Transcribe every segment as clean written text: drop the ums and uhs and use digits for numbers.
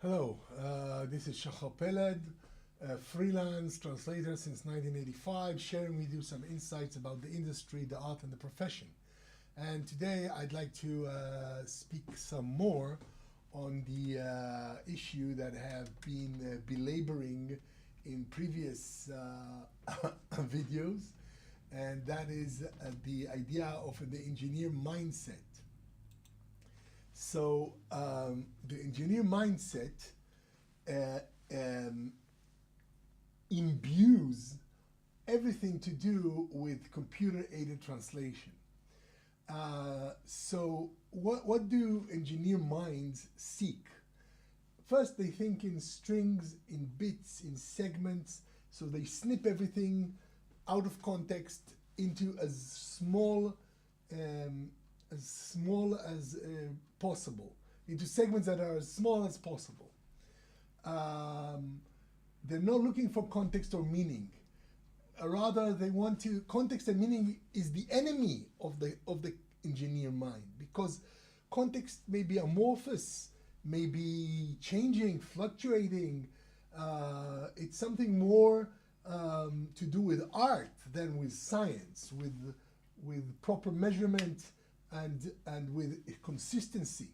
Hello, this is Shakhar Pelled, a freelance translator since 1985, sharing with you some insights about the industry, the art, and the profession. And today I'd like to speak some more on the issue that have been belaboring in previous videos, and that is the idea of the engineer mindset. So the engineer mindset imbues everything to do with computer-aided translation. So what do engineer minds seek? First, they think in strings, in bits, in segments, so they snip everything out of context into as small as possible, into segments that are as small as possible. They're not looking for context or meaning. Rather, they want to, context and meaning is the enemy of the engineer mind, because context may be amorphous, may be changing, fluctuating. It's something more to do with art than with science, with proper measurement and with consistency.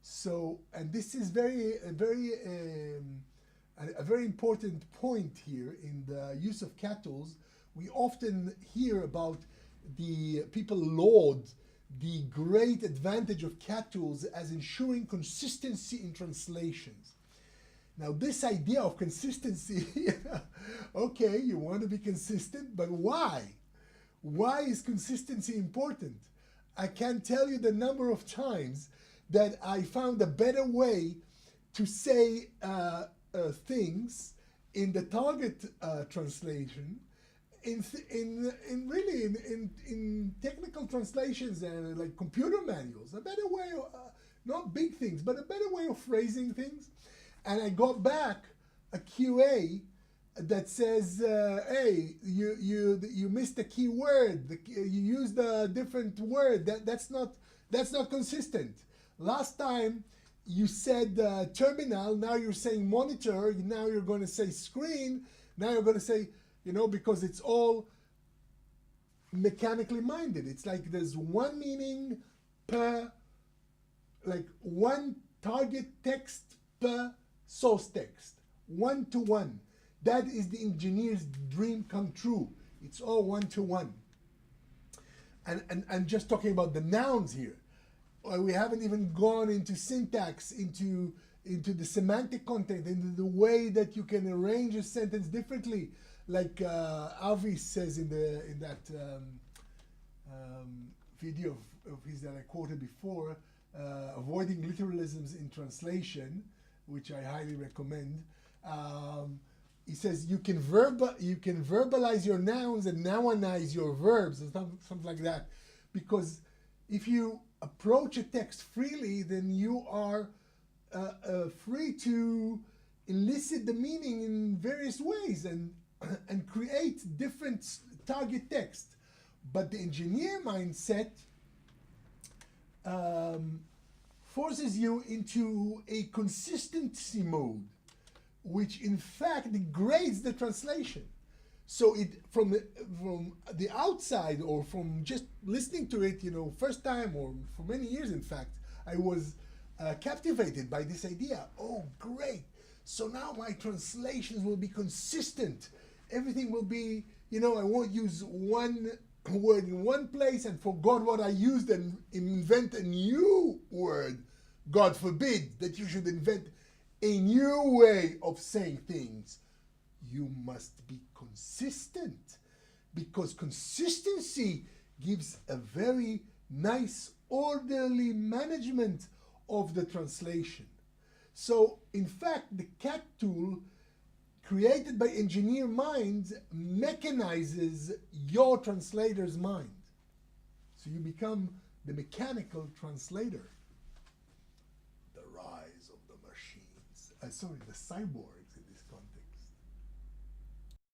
So, and this is a very important point here in the use of cat tools. We often hear about the people laud the great advantage of cat tools as ensuring consistency in translations. Now, this idea of consistency, okay, you want to be consistent, but why? Why is consistency important? I can't tell you the number of times that I found a better way to say things in the target translation, in technical translations and like computer manuals, a better way, not big things, but a better way of phrasing things. And I got back a QA that says, hey, you missed a key word. You used a different word. That's not consistent. Last time you said terminal. Now you're saying monitor. Now you're going to say screen. Now you're going to say, because it's all mechanically minded. It's like there's one meaning per, like one target text per source text, 1-to-1. That is the engineer's dream come true. It's all 1-to-1. And just talking about the nouns here, we haven't even gone into syntax, into the semantic content, into the way that you can arrange a sentence differently, like Avi says in that video of his that I quoted before, avoiding literalisms in translation, which I highly recommend. He says you can verbalize your nouns and nounize your verbs, or something like that, because if you approach a text freely, then you are free to elicit the meaning in various ways and create different target text. But the engineer mindset forces you into a consistency mode, which in fact degrades the translation. So it from the outside, or from just listening to it, first time or for many years, in fact, I was captivated by this idea. Oh, great! So now my translations will be consistent. Everything will be, I won't use one word in one place and forgot what I used and invent a new word. God forbid that you should invent a new way of saying things. You must be consistent, because consistency gives a very nice, orderly management of the translation. So, in fact, the cat tool created by engineer minds mechanizes your translator's mind. So you become the mechanical translator. The rise of the machines. The cyborg.